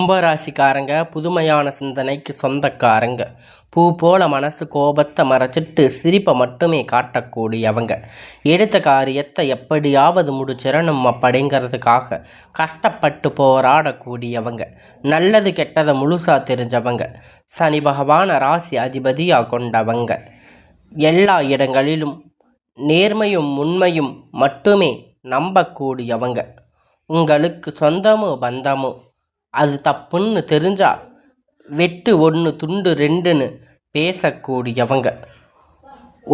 கும்பராசிக்காரங்க புதுமையான சிந்தனைக்கு சொந்தக்காரங்க. பூ போல மனசு கோபத்தை மறைச்சிட்டு சிரிப்பை மட்டுமே காட்டக்கூடியவங்க. எடுத்த காரியத்தை எப்படியாவது முடிச்சிடணும் அப்படிங்கிறதுக்காக கஷ்டப்பட்டு போராடக்கூடியவங்க. நல்லது கெட்டதை முழுசா தெரிஞ்சவங்க. சனி பகவான ராசி அதிபதியாக கொண்டவங்க. எல்லா இடங்களிலும் நேர்மையும் உண்மையும் மட்டுமே நம்பக்கூடியவங்க. உங்களுக்கு சொந்தமோ பந்தமோ அது தப்புன்னு தெரிஞ்சா வெட்டு ஒன்று துண்டு ரெண்டுன்னு பேசக்கூடியவங்க.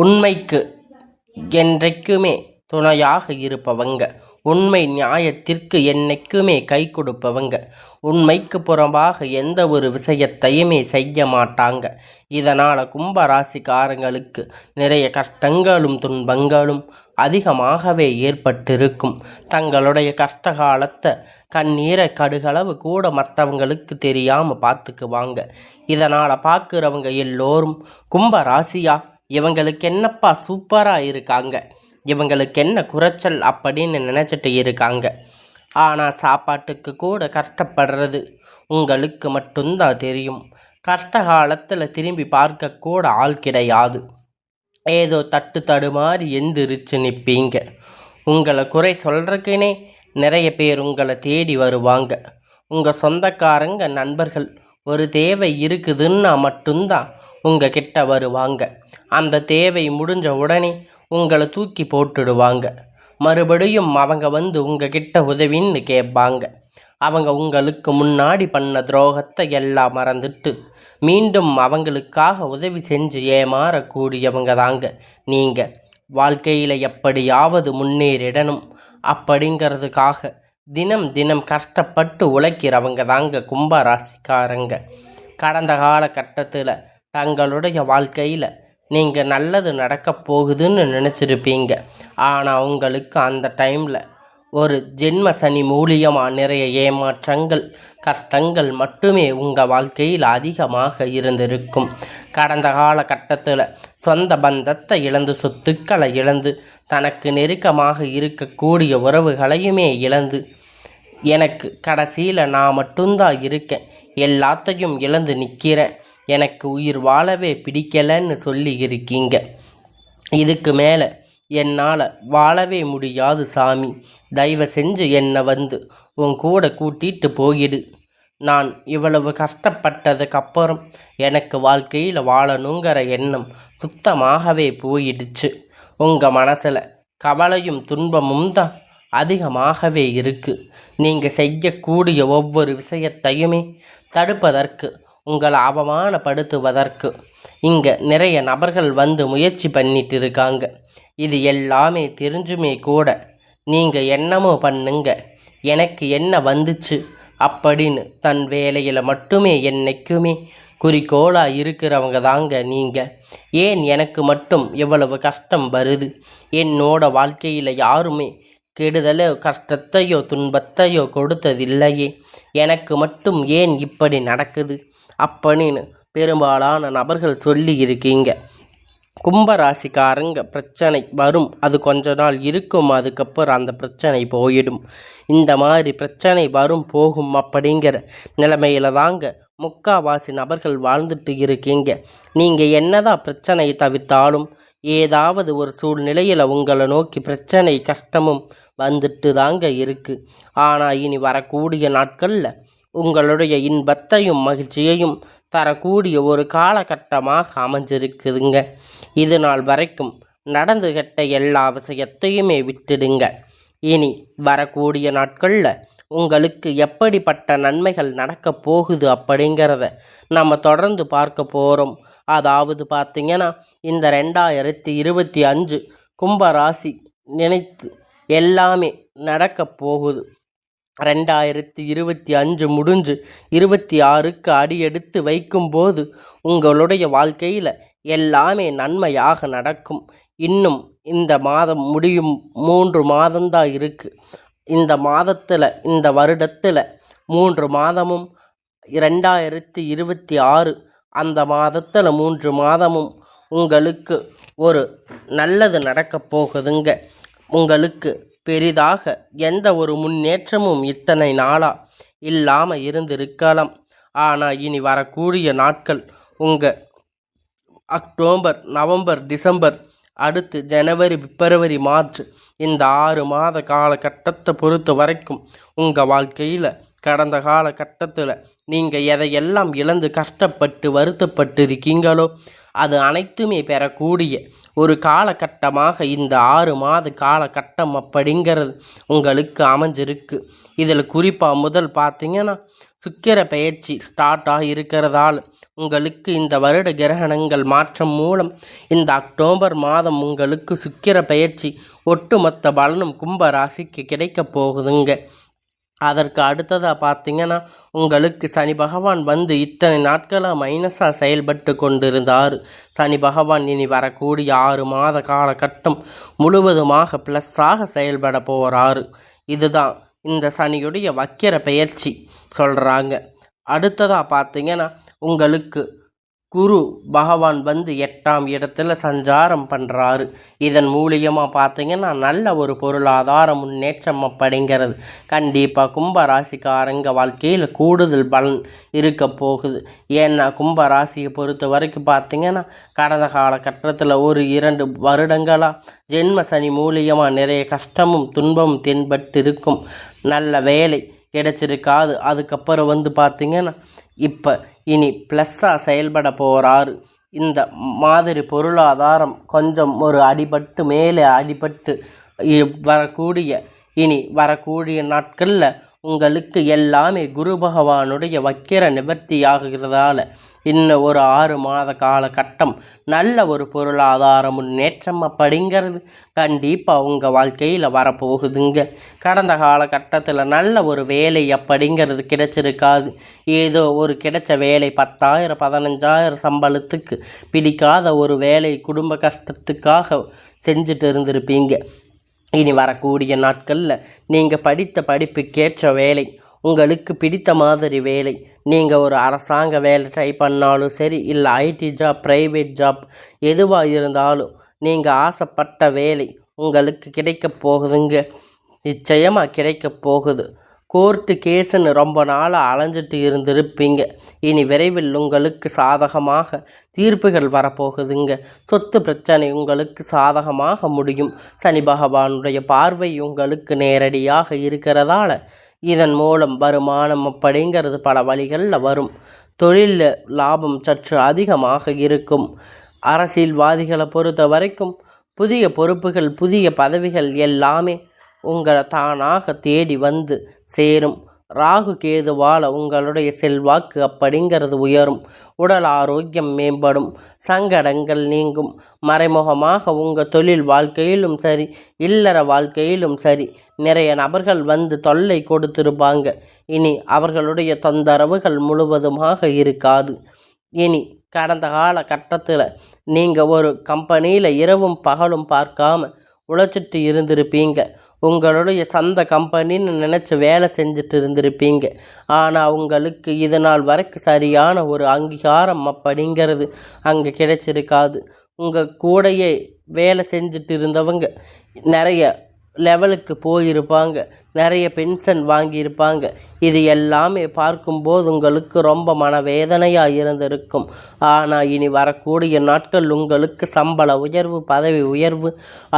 உண்மைக்கு என்றைக்குமே துணையாக இருப்பவங்க. உண்மை நியாயத்திற்கு என்னைக்குமே கை கொடுப்பவங்க. உண்மைக்கு புறம்பாக எந்த ஒரு விஷயத்தையுமே செய்ய மாட்டாங்க. இதனால் கும்பராசிக்காரங்களுக்கு நிறைய கஷ்டங்களும் துன்பங்களும் அதிகமாகவே ஏற்பட்டிருக்கும். தங்களுடைய கஷ்டகாலத்தை கண்ணீரை கடுகளவு கூட மற்றவங்களுக்கு தெரியாமல் பார்த்துக்குவாங்க. இதனால் பார்க்குறவங்க எல்லோரும் கும்பராசியா இவங்களுக்கு என்னப்பா சூப்பராக இருக்காங்க, இவங்களுக்கு என்ன குறைச்சல் அப்படின்னு நினச்சிட்டு இருக்காங்க. ஆனால் சாப்பாட்டுக்கு கூட கஷ்டப்படுறது உங்களுக்கு மட்டும்தான் தெரியும். கஷ்ட காலத்தில் திரும்பி பார்க்கக்கூட ஆள் கிடையாது. ஏதோ தட்டு தடுமாறி எந்திரிச்சு நிற்பீங்க. உங்களை குறை சொல்கிறதுக்குனே நிறைய பேர் உங்களை தேடி வருவாங்க. உங்கள் சொந்தக்காரங்க நண்பர்கள் ஒரு தேவை இருக்குதுன்னா மட்டும்தான் உங்கள் கிட்ட வருவாங்க. அந்த தேவை முடிஞ்ச உடனே உங்களை தூக்கி போட்டுடுவாங்க. மறுபடியும் அவங்க வந்து உங்ககிட்ட உதவின்னு கேட்பாங்க. அவங்க உங்களுக்கு முன்னாடி பண்ண துரோகத்தை எல்லாம் மறந்துட்டு மீண்டும் அவங்களுக்காக உதவி செஞ்சு ஏமாறக்கூடியவங்க தாங்க நீங்கள். வாழ்க்கையில் எப்படியாவது முன்னேறிடணும் அப்படிங்கிறதுக்காக தினம் தினம் கஷ்டப்பட்டு உழைக்கிறவங்க தாங்க கும்பராசிக்காரங்க. கடந்த காலகட்டத்தில் தங்களுடைய வாழ்க்கையில் நீங்கள் நல்லது நடக்க போகுதுன்னு நினச்சிருப்பீங்க. ஆனால் உங்களுக்கு அந்த டைமில் ஒரு ஜென்ம சனி மூலியமாக நிறைய ஏமாற்றங்கள் கஷ்டங்கள் மட்டுமே உங்கள் வாழ்க்கையில் அதிகமாக இருந்திருக்கும். கடந்த காலகட்டத்தில் சொந்த பந்தத்தை இழந்து சொத்துக்களை இழந்து தனக்கு நெருக்கமாக இருக்கக்கூடிய உறவுகளையுமே இழந்து எனக்கு கடைசியில் நான் மட்டும்தான் இருக்கேன், எல்லாத்தையும் இழந்து நிற்கிறேன், எனக்கு உயிர் வாழவே பிடிக்கலைன்னு சொல்லி இருக்கீங்க. இதுக்கு மேலே என்னால் வாழவே முடியாது சாமி, தயவு செஞ்சு என்னை வந்து உன் கூட கூட்டிகிட்டு போயிடு. நான் இவ்வளவு கஷ்டப்பட்டதுக்கப்புறம் எனக்கு வாழ்க்கையில் வாழணுங்கிற எண்ணம் சுத்தமாகவே போயிடுச்சு. உங்கள் மனசில் கவலையும் துன்பமும் தான் அதிகமாகவே இருக்குது. நீங்கள் செய்யக்கூடிய ஒவ்வொரு விஷயத்தையுமே தடுப்பதற்கு, உங்களை அவமானப்படுத்துவதற்கு இங்கே நிறைய நபர்கள் வந்து முயற்சி பண்ணிட்டு இருக்காங்க. இது எல்லாமே தெரிஞ்சுமே கூட நீங்கள் என்னமோ பண்ணுங்க, எனக்கு என்ன வந்துச்சு அப்படின்னு தன் வேலையில் மட்டுமே என்னைக்குமே குறிக்கோளாக இருக்கிறவங்க தாங்க நீங்கள். ஏன் எனக்கு மட்டும் இவ்வளவு கஷ்டம் வருது, என்னோட வாழ்க்கையில் யாருமே கெடுதலோ கஷ்டத்தையோ துன்பத்தையோ கொடுத்ததில்லையே, எனக்கு மட்டும் ஏன் இப்படி நடக்குது அப்படின்னு பெரும்பாலான நபர்கள் சொல்லி இருக்கீங்க. கும்பராசிக்காரங்க பிரச்சனை வரும், அது கொஞ்ச நாள் இருக்கும், அதுக்கப்புறம் அந்த பிரச்சனை போயிடும். இந்த மாதிரி பிரச்சனை வரும் போகும் அப்படிங்கிற நிலைமையில தாங்க முக்காவாசி நபர்கள் வாழ்ந்துட்டு இருக்கீங்க. நீங்கள் என்னதான் பிரச்சனையை தவிர்த்தாலும் ஏதாவது ஒரு சூழ்நிலையில் உங்களை நோக்கி பிரச்சனை கஷ்டமும் வந்துட்டு தாங்க இருக்குது. ஆனால் இனி வரக்கூடிய நாட்களில் உங்களுடைய இன்பத்தையும் மகிழ்ச்சியையும் தரக்கூடிய ஒரு காலகட்டமாக அமைஞ்சிருக்குதுங்க. இது நாள் வரைக்கும் நடந்து கெட்ட எல்லா விஷயத்தையுமே விட்டுடுங்க. இனி வரக்கூடிய நாட்களில் உங்களுக்கு எப்படிப்பட்ட நன்மைகள் நடக்க போகுது அப்படிங்கிறத நம்ம தொடர்ந்து பார்க்க போகிறோம். அதாவது பார்த்திங்கன்னா இந்த 2025 கும்பராசி நினைத்து எல்லாமே நடக்க போகுது. 2025 முடிஞ்சு 26க்கு அடியெடுத்து வைக்கும்போது உங்களுடைய வாழ்க்கையில் எல்லாமே நன்மையாக நடக்கும். இன்னும் இந்த மாதம் முடியும், 3 மாதம்தான் இருக்குது. இந்த மாதத்தில், இந்த வருடத்தில் 3 மாதமும் 2026 அந்த மாதத்தில் 3 மாதமும் உங்களுக்கு ஒரு நல்லது நடக்க போகுதுங்க. உங்களுக்கு பெரிதாக எந்த ஒரு முன்னேற்றமும் இத்தனை நாளாக இல்லாமல் இருந்திருக்கலாம். ஆனால் இனி வரக்கூடிய நாட்கள் உங்கள் அக்டோபர், நவம்பர், டிசம்பர், அடுத்து ஜனவரி, பிப்ரவரி, மார்ச், இந்த 6 மாத காலகட்டத்தை பொறுத்த வரைக்கும் உங்கள் வாழ்க்கையில் கடந்த காலகட்டத்தில் நீங்கள் எதையெல்லாம் இழந்து கஷ்டப்பட்டு வருத்தப்பட்டு இருக்கீங்களோ அது அனைத்துமே பெறக்கூடிய ஒரு காலகட்டமாக இந்த 6 மாத காலகட்டம் அப்படிங்கிறது உங்களுக்கு அமைஞ்சிருக்கு. இதில் குறிப்பாக முதல் பார்த்தீங்கன்னா சுக்கிர பெயர்ச்சி ஸ்டார்ட் ஆகி இருக்கிறதால் உங்களுக்கு இந்த வருட கிரகணங்கள் மாற்றம் மூலம் இந்த அக்டோபர் மாதம் உங்களுக்கு சுக்கிர பெயர்ச்சி ஒட்டுமொத்த பலனும் கும்ப ராசிக்கு கிடைக்க போகுதுங்க. அதற்கு அடுத்ததாக பார்த்தீங்கன்னா உங்களுக்கு சனி பகவான் வந்து இத்தனை நாட்களாக மைனஸாக செயல்பட்டு கொண்டிருந்தார். சனி பகவான் இனி வரக்கூடிய 6 மாத காலகட்டம் முழுவதுமாக ப்ளஸ்ஸாக செயல்பட போகிறாரு. இதுதான் இந்த சனியுடைய வக்கிர பெயர்ச்சி சொல்கிறாங்க. அடுத்ததாக பார்த்தீங்கன்னா உங்களுக்கு குரு பகவான் வந்து 8ஆம் இடத்துல சஞ்சாரம் பண்ணுறாரு. இதன் மூலியமாக பார்த்தீங்கன்னா நல்ல ஒரு பொருளாதார முன்னேற்றம் அப்படிங்கிறது கண்டிப்பாக கும்பராசிக்காரங்க வாழ்க்கையில் கூடுதல் பலன் இருக்க போகுது. ஏன்னா கும்பராசியை பொறுத்த வரைக்கும் பார்த்தீங்கன்னா கடந்த காலகட்டத்தில் ஒரு 2 வருடங்களாக ஜென்ம சனி மூலியமாக நிறைய கஷ்டமும் துன்பமும் தென்பட்டு இருக்கும். நல்ல வேலை கிடைச்சிருக்காது. அதுக்கப்புறம் வந்து பார்த்திங்கன்னா இப்போ இனி ப்ளஸ்ஸாக செயல்பட போகிறாரு. இந்த மாதிரி பொருளாதாரம் கொஞ்சம் ஒரு அடிபட்டு மேலே அடிபட்டு வரக்கூடிய நாட்களில் உங்களுக்கு எல்லாமே குரு பகவானுடைய வக்கிர நிவர்த்தி ஆகிறதால இன்னும் ஒரு 6 மாத காலகட்டம் நல்ல ஒரு பொருளாதார முன்னேற்றம் அப்படிங்கிறது கண்டிப்பாக உங்கள் வாழ்க்கையில் வரப்போகுதுங்க. கடந்த காலகட்டத்தில் நல்ல ஒரு வேலை அப்படிங்கிறது கிடைச்சிருக்காது. ஏதோ ஒரு கிடைச்ச வேலை 10,000 15,000 சம்பளத்துக்கு பிடிக்காத ஒரு வேலை குடும்ப கஷ்டத்துக்காக செஞ்சுட்டு இருந்திருப்பீங்க. இனி வரக்கூடிய நாட்களில் நீங்கள் படித்த படிப்புக்கேற்ற வேலை, உங்களுக்கு பிடித்த மாதிரி வேலை, நீங்கள் ஒரு அரசாங்க வேலை ட்ரை பண்ணாலும் சரி, இல்லை ஐடி ஜாப், ப்ரைவேட் ஜாப், எதுவாக இருந்தாலும் நீங்கள் ஆசைப்பட்ட வேலை உங்களுக்கு கிடைக்க போகுதுங்க. நிச்சயமாக கிடைக்க போகுது. கோர்ட்டு கேஸுன்னு ரொம்ப நாளாக அலைஞ்சிட்டு இருந்திருப்பீங்க. இனி விரைவில் உங்களுக்கு சாதகமாக தீர்ப்புகள் வரப்போகுதுங்க. சொத்து பிரச்சனை உங்களுக்கு சாதகமாக முடியும். சனி பகவானுடைய பார்வை உங்களுக்கு நேரடியாக இருக்கிறதால இதன் மூலம் வருமானம் அப்படிங்கிறது பல வழிகளில் வரும். தொழிலில் லாபம் சற்று அதிகமாக இருக்கும். அரசியல்வாதிகளை பொறுத்த வரைக்கும் புதிய பொறுப்புகள், புதிய பதவிகள் எல்லாமே உங்களை தானாக தேடி வந்து சேரும். ராகு கேதுவால் உங்களுடைய செல்வாக்கு அப்படிங்கிறது உயரும். உடல் ஆரோக்கியம் மேம்படும். சங்கடங்கள் நீங்கும். மறைமுகமாக உங்கள் தொழில் வாழ்க்கையிலும் சரி, இல்லற வாழ்க்கையிலும் சரி நிறைய நபர்கள் வந்து தொல்லை கொடுத்திருப்பாங்க. இனி அவர்களுடைய தொந்தரவுகள் முழுவதுமாக இருக்காது. இனி கடந்த காலகட்டத்தில் நீங்கள் ஒரு கம்பெனியில் இரவும் பகலும் பார்க்காம உழைச்சிட்டு இருந்திருப்பீங்க. உங்களுடைய சொந்த கம்பெனின்னு நினச்சி வேலை செஞ்சுட்டு இருந்திருப்பீங்க. ஆனால் உங்களுக்கு இது நாள் வரைக்கும் சரியான ஒரு அங்கீகாரம் அப்படிங்கிறது அங்கே கிடைச்சிருக்காது. உங்கள் கூடையே வேலை செஞ்சுட்டு இருந்தவங்க நிறைய லெவலுக்கு போயிருப்பாங்க, நிறைய பென்ஷன் வாங்கியிருப்பாங்க. இது எல்லாமே பார்க்கும்போது உங்களுக்கு ரொம்ப மனவேதனையாக இருந்திருக்கும். ஆனால் இனி வரக்கூடிய நாட்கள் உங்களுக்கு சம்பள உயர்வு, பதவி உயர்வு,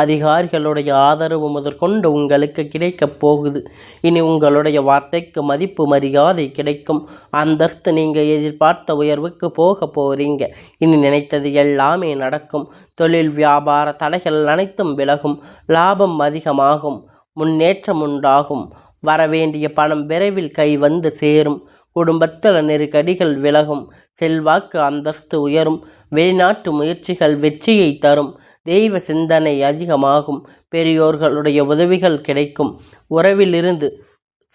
அதிகாரிகளுடைய ஆதரவு முதற்கொண்டு உங்களுக்கு கிடைக்கப் போகுது. இனி உங்களுடைய வார்த்தைக்கு மதிப்பு மரியாதை கிடைக்கும். அந்தஸ்து நீங்கள் எதிர்பார்த்த உயர்வுக்கு போக போகிறீங்க. இனி நினைத்தது எல்லாமே நடக்கும். தொழில் வியாபார தடைகள் அனைத்தும் விலகும். லாபம் அதிகமாகும். முன்னேற்றம் உண்டாகும். வரவேண்டிய பணம் விரைவில் கை வந்து சேரும். குடும்பத்தில் நெருக்கடிகள் விலகும். செல்வாக்கு அந்தஸ்து உயரும். வெளிநாட்டு முயற்சிகள் வெற்றியை தரும். தெய்வ சிந்தனை அதிகமாகும். பெரியோர்களுடைய உதவிகள் கிடைக்கும். உறவிலிருந்து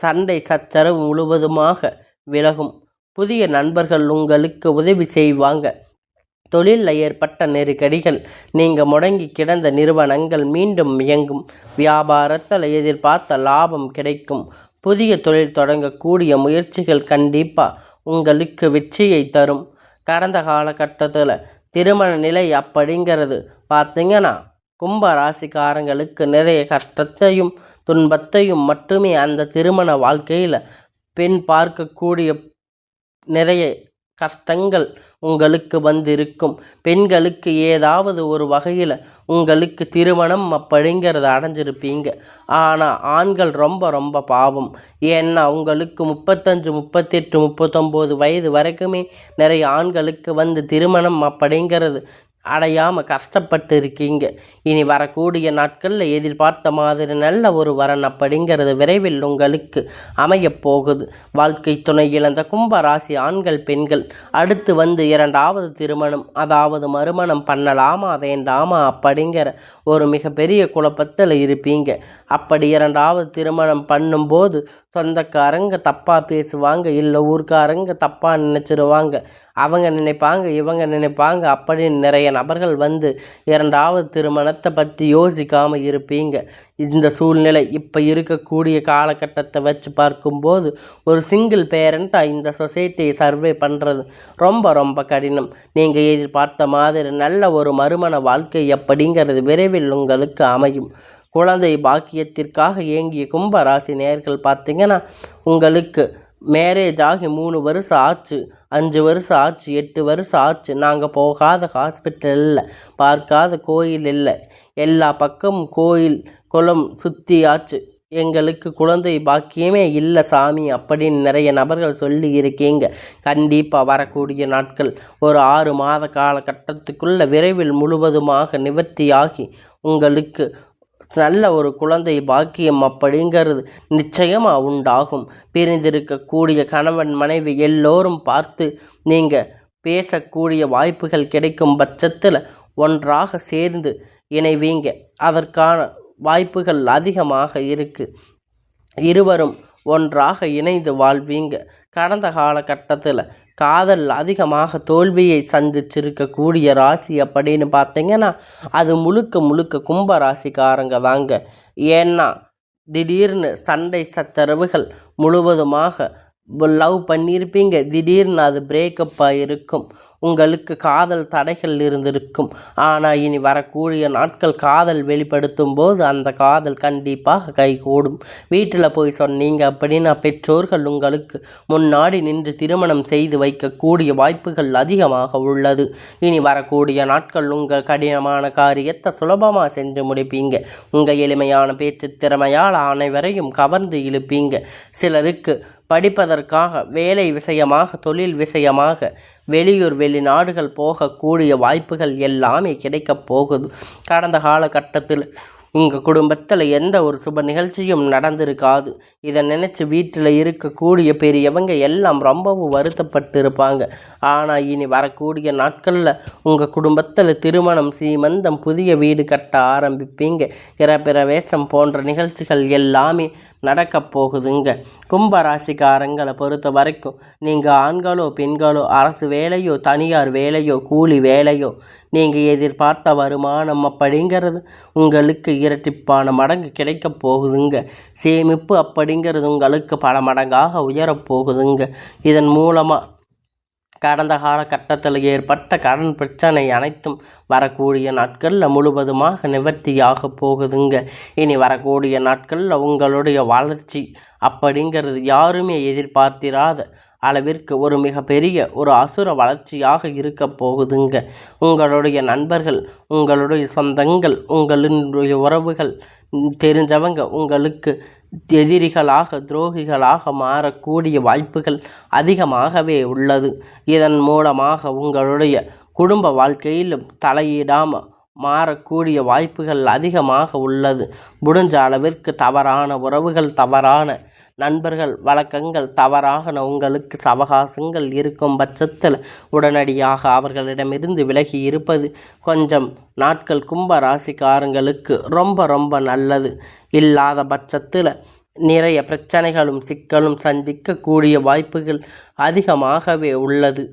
சண்டை சச்சரவு முழுவதுமாக விலகும். புதிய நண்பர்கள் உங்களுக்கு உதவி செய்வாங்க. தொழிலில் ஏற்பட்ட நெருக்கடிகள், நீங்கள் முடங்கி கிடந்த நிறுவனங்கள் மீண்டும் இயங்கும். வியாபாரத்தில் எதிர்பார்த்த லாபம் கிடைக்கும். புதிய தொழில் தொடங்கக்கூடிய முயற்சிகள் கண்டிப்பாக உங்களுக்கு வெற்றியை தரும். கடந்த காலகட்டத்தில் திருமண நிலை அப்படிங்கிறது பார்த்திங்கன்னா கும்ப ராசிக்காரங்களுக்கு நிறைய கஷ்டத்தையும் துன்பத்தையும் மட்டுமே அந்த திருமண வாழ்க்கையில் பெண் பார்க்கக்கூடிய நிறைய கஷ்டங்கள் உங்களுக்கு வந்திருக்கும். பெண்களுக்கு ஏதாவது ஒரு வகையில் உங்களுக்கு திருமணம் அப்படிங்கிறத அடைஞ்சிருப்பீங்க. ஆனால் ஆண்கள் ரொம்ப ரொம்ப பாவம். ஏன்னா உங்களுக்கு 35, 38, 39 வயது வரைக்குமே நிறைய ஆண்களுக்கு திருமணம் அப்படிங்கிறது அடையாமல் கஷ்டப்பட்டு இருக்கீங்க. இனி வரக்கூடிய நாட்களில் எதிர்பார்த்த மாதிரி நல்ல ஒரு வரன் அப்படிங்கிறது விரைவில் உங்களுக்கு அமையப் போகுது. வாழ்க்கை துணை இழந்த கும்பராசி ஆண்கள் பெண்கள் அடுத்து இரண்டாவது திருமணம், அதாவது மறுமணம் பண்ணலாமா வேண்டாமா அப்படிங்கிற ஒரு மிகப்பெரிய குழப்பத்தில் இருப்பீங்க. அப்படி இரண்டாவது திருமணம் பண்ணும்போது சொந்தக்காரங்க தப்பாக பேசுவாங்க, இல்லை ஊர்க்காரங்க தப்பாக நினச்சிருவாங்க. அவங்க நினைப்பாங்க, இவங்க நினைப்பாங்க அப்படின்னு நிறைய நபர்கள் இரண்டாவது திருமணத்தை பற்றி யோசிக்காமல் இருப்பீங்க. இந்த சூழ்நிலை இப்போ இருக்கக்கூடிய காலகட்டத்தை வச்சு பார்க்கும்போது ஒரு சிங்கிள் பேரண்ட்டாக இந்த சொசைட்டியை சர்வே பண்ணுறது ரொம்ப ரொம்ப கடினம். நீங்கள் எதிர்பார்த்த மாதிரி நல்ல ஒரு மறுமண வாழ்க்கை அப்படிங்கிறது விரைவில் உங்களுக்கு அமையும். குழந்தை பாக்கியத்திற்காக ஏங்கிய கும்பராசி நேயர்கள் பார்த்தீங்கன்னா, உங்களுக்கு மேரேஜ் ஆகி 3 வருஷம் ஆச்சு, 5 வருஷம் ஆச்சு, 8 வருஷம் ஆச்சு, நாங்கள் போகாத ஹாஸ்பிட்டல் இல்லை, பார்க்காத கோயில் இல்லை, எல்லா பக்கமும் கோயில் குளம் சுற்றி ஆச்சு, எங்களுக்கு குழந்தை பாக்கியமே இல்லை சாமி அப்படின்னு நிறைய நபர்கள் சொல்லி இருக்கீங்க. கண்டிப்பாக வரக்கூடிய நாட்கள் ஒரு 6 மாத காலகட்டத்துக்குள்ள விரைவில் முழுவதுமாக நிவர்த்தியாகி உங்களுக்கு நல்ல ஒரு குழந்தை பாக்கியம் அப்படிங்கிறது நிச்சயமாக உண்டாகும். பிரிந்திருக்கக்கூடிய கணவன் மனைவி எல்லோரும் பார்த்து நீங்கள் பேசக்கூடிய வாய்ப்புகள் கிடைக்கும் பட்சத்தில் ஒன்றாக சேர்ந்து இணைவீங்க. அதற்கான வாய்ப்புகள் அதிகமாக இருக்குது. இருவரும் ஒன்றாக இணைந்து வாழ்வீங்க. கடந்த காலகட்டத்தில் காதல் அதிகமாக தோல்வியை சந்திச்சிருக்கக்கூடிய ராசி அப்படின்னு பார்த்தீங்கன்னா அது முழுக்க முழுக்க கும்ப ராசிக்காரங்க தாங்க. ஏன்னா திடீர்னு சண்டை சச்சரவுகள் முழுவதுமாக லவ் பண்ணியிருப்பீங்க, திடீர்னு அது பிரேக்கப்பாக இருக்கும். உங்களுக்கு காதல் தடைகள் இருந்திருக்கும். ஆனால் இனி வரக்கூடிய நாட்கள் காதல் வெளிப்படுத்தும் போது அந்த காதல் கண்டிப்பாக கைகூடும். வீட்டில் போய் சொன்னீங்க அப்படின்னா பெற்றோர்கள் உங்களுக்கு முன்னாடி நின்று திருமணம் செய்து வைக்கக்கூடிய வாய்ப்புகள் அதிகமாக உள்ளது. இனி வரக்கூடிய நாட்கள் உங்கள் கடினமான காரியத்தை சுலபமாக செஞ்சு முடிப்பீங்க. உங்கள் எளிமையான பேச்சு திறமையால் அனைவரையும் கவர்ந்து இழுப்பீங்க. சிலருக்கு படிப்பதற்காக, வேலை விஷயமாக, தொழில் விஷயமாக வெளியூர் வெளிநாடுகள் போகக்கூடிய வாய்ப்புகள் எல்லாமே கிடைக்கப் போகுது. கடந்த காலகட்டத்தில் உங்கள் குடும்பத்தில் எந்த ஒரு சுப நிகழ்ச்சியும் நடந்திருக்காது. இதை நினச்சி வீட்டில் இருக்கக்கூடிய பெரியவங்க எல்லாம் ரொம்பவும் வருத்தப்பட்டு இருப்பாங்க. ஆனால் இனி வரக்கூடிய நாட்களில் உங்கள் குடும்பத்தில் திருமணம், சீமந்தம், புதிய வீடு கட்ட ஆரம்பிப்பீங்க. கிரகப்பிரவேசம் போன்ற நிகழ்ச்சிகள் எல்லாமே நடக்கப் போகுதுங்க. கும்பராசிக்காரங்களை பொறுத்த வரைக்கும் நீங்கள் ஆண்களோ பெண்களோ, அரசு வேலையோ தனியார் வேலையோ கூலி வேலையோ, நீங்கள் எதிர்பார்த்த வருமானம் அப்படிங்கிறது உங்களுக்கு இரட்டிப்பான மடங்கு கிடைக்கப் போகுதுங்க. சேமிப்பு அப்படிங்கிறது உங்களுக்கு பல மடங்காக உயரப்போகுதுங்க. இதன் மூலமாக கடந்த காலகட்டத்தில் ஏற்பட்ட கடன் பிரச்சனை அனைத்தும் வரக்கூடிய நாட்களில் முழுவதுமாக நிவர்த்தியாக போகுதுங்க. இனி வரக்கூடிய நாட்களில் உங்களுடைய வளர்ச்சி அப்படிங்கிறது யாருமே எதிர்பார்த்திராத அளவிற்கு ஒரு மிகப்பெரிய ஒரு அசுர வளர்ச்சியாக இருக்க போகுதுங்க. உங்களுடைய நண்பர்கள், உங்களுடைய சொந்தங்கள், உங்களுடைய உறவுகள், தெரிஞ்சவங்க உங்களுக்கு எதிரிகளாக, துரோகிகளாக மாறக்கூடிய வாய்ப்புகள் அதிகமாகவே உள்ளது. இதன் மூலமாக உங்களுடைய குடும்ப வாழ்க்கையிலும் தலையிடாமல் மாறக்கூடிய வாய்ப்புகள் அதிகமாக உள்ளது. முடிஞ்ச அளவிற்கு தவறான உறவுகள், தவறான நண்பர்கள், வழக்கங்கள், தவறாக உங்களுக்கு சவகாசங்கள் இருக்கும் பட்சத்தில் உடனடியாக அவர்களிடமிருந்து விலகி இருப்பது கொஞ்சம் நாட்கள் கும்ப ராசிக்காரங்களுக்கு ரொம்ப ரொம்ப நல்லது. இல்லாத பட்சத்தில் நிறைய பிரச்சனைகளும் சிக்கலும் சந்திக்கக்கூடிய வாய்ப்புகள் அதிகமாகவே உள்ளது.